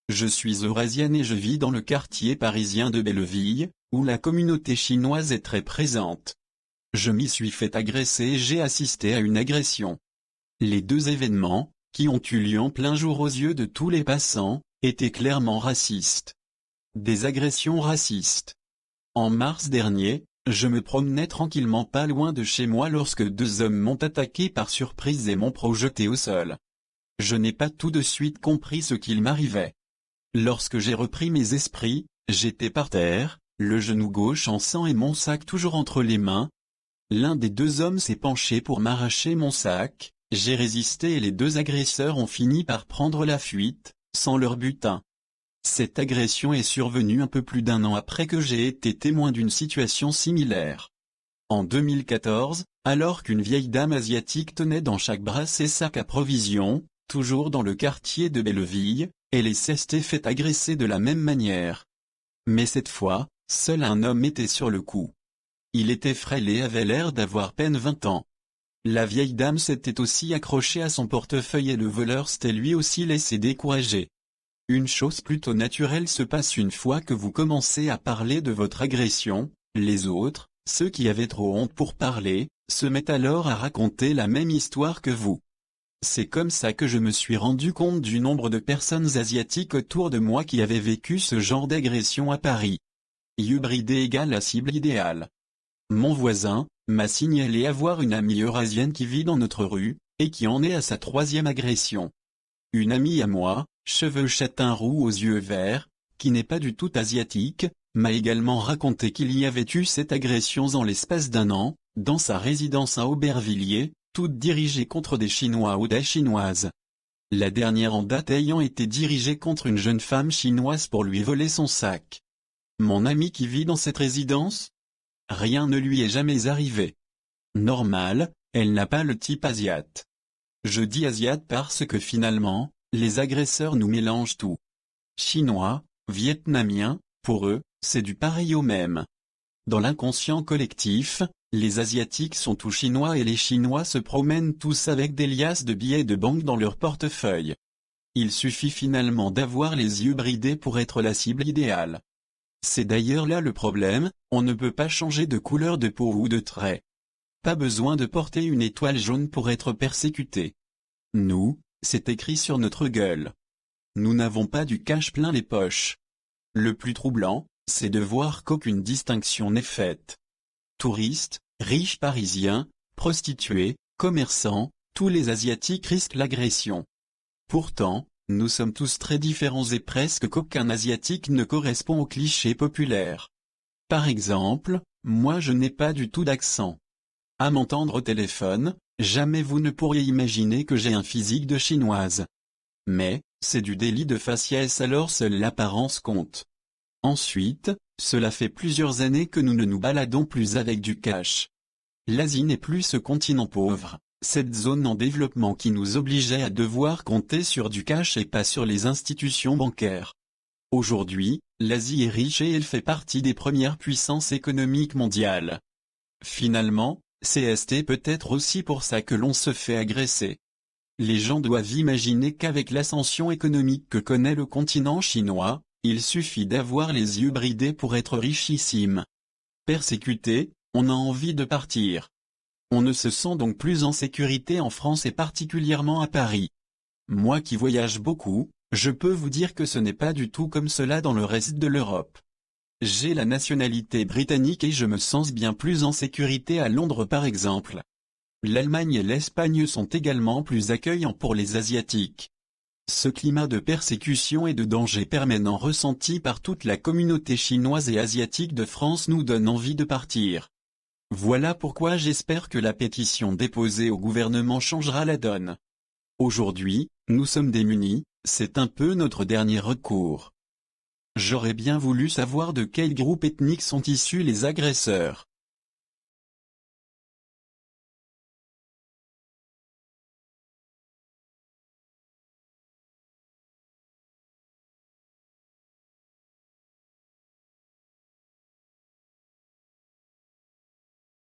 Je suis eurasienne et je vis dans le quartier parisien de Belleville, où la communauté chinoise est très présente. Je m'y suis fait agresser et j'ai assisté à une agression. Les deux événements, qui ont eu lieu en plein jour aux yeux de tous les passants, étaient clairement racistes. Des agressions racistes. En mars dernier, je me promenais tranquillement pas loin de chez moi lorsque deux hommes m'ont attaqué par surprise et m'ont projeté au sol. Je n'ai pas tout de suite compris ce qu'il m'arrivait. Lorsque j'ai repris mes esprits, j'étais par terre, le genou gauche en sang et mon sac toujours entre les mains. L'un des deux hommes s'est penché pour m'arracher mon sac, j'ai résisté et les deux agresseurs ont fini par prendre la fuite, sans leur butin. Cette agression est survenue un peu plus d'un an après que j'ai été témoin d'une situation similaire. En 2014, alors qu'une vieille dame asiatique tenait dans chaque bras ses sacs à provisions, toujours dans le quartier de Belleville, elle s'était fait agresser de la même manière. Mais cette fois, seul un homme était sur le coup. Il était frêle et avait l'air d'avoir peine 20 ans. La vieille dame s'était aussi accrochée à son portefeuille et le voleur s'était lui aussi laissé décourager. Une chose plutôt naturelle se passe une fois que vous commencez à parler de votre agression, les autres, ceux qui avaient trop honte pour parler, se mettent alors à raconter la même histoire que vous. C'est comme ça que je me suis rendu compte du nombre de personnes asiatiques autour de moi qui avaient vécu ce genre d'agression à Paris. Hybridé égale la cible idéale. Mon voisin m'a signalé avoir une amie eurasienne qui vit dans notre rue, et qui en est à sa 3e agression. Une amie à moi, cheveux châtain roux aux yeux verts, qui n'est pas du tout asiatique, m'a également raconté qu'il y avait eu 7 agressions en l'espace d'un an, dans sa résidence à Aubervilliers, toutes dirigées contre des Chinois ou des Chinoises. La dernière en date ayant été dirigée contre une jeune femme chinoise pour lui voler son sac. Mon ami qui vit dans cette résidence? Rien ne lui est jamais arrivé. Normal, elle n'a pas le type asiate. Je dis asiate parce que finalement, les agresseurs nous mélangent tout. Chinois, vietnamiens, pour eux, c'est du pareil au même. Dans l'inconscient collectif, les Asiatiques sont tous Chinois et les Chinois se promènent tous avec des liasses de billets de banque dans leur portefeuille. Il suffit finalement d'avoir les yeux bridés pour être la cible idéale. C'est d'ailleurs là le problème, on ne peut pas changer de couleur de peau ou de trait. Pas besoin de porter une étoile jaune pour être persécuté. Nous, c'est écrit sur notre gueule. Nous n'avons pas du cash plein les poches. Le plus troublant, c'est de voir qu'aucune distinction n'est faite. Touristes, riches parisiens, prostituées, commerçants, tous les Asiatiques risquent l'agression. Pourtant, nous sommes tous très différents et presque qu'aucun Asiatique ne correspond au cliché populaire. Par exemple, moi je n'ai pas du tout d'accent. À m'entendre au téléphone, jamais vous ne pourriez imaginer que j'ai un physique de chinoise. Mais, c'est du délit de faciès alors seule l'apparence compte. Ensuite, cela fait plusieurs années que nous ne nous baladons plus avec du cash. L'Asie n'est plus ce continent pauvre, cette zone en développement qui nous obligeait à devoir compter sur du cash et pas sur les institutions bancaires. Aujourd'hui, l'Asie est riche et elle fait partie des premières puissances économiques mondiales. Finalement, c'est peut-être aussi pour ça que l'on se fait agresser. Les gens doivent imaginer qu'avec l'ascension économique que connaît le continent chinois, il suffit d'avoir les yeux bridés pour être richissime. Persécuté, on a envie de partir. On ne se sent donc plus en sécurité en France et particulièrement à Paris. Moi qui voyage beaucoup, je peux vous dire que ce n'est pas du tout comme cela dans le reste de l'Europe. J'ai la nationalité britannique et je me sens bien plus en sécurité à Londres par exemple. L'Allemagne et l'Espagne sont également plus accueillants pour les Asiatiques. Ce climat de persécution et de danger permanent ressenti par toute la communauté chinoise et asiatique de France nous donne envie de partir. Voilà pourquoi j'espère que la pétition déposée au gouvernement changera la donne. Aujourd'hui, nous sommes démunis, c'est un peu notre dernier recours. J'aurais bien voulu savoir de quel groupe ethnique sont issus les agresseurs.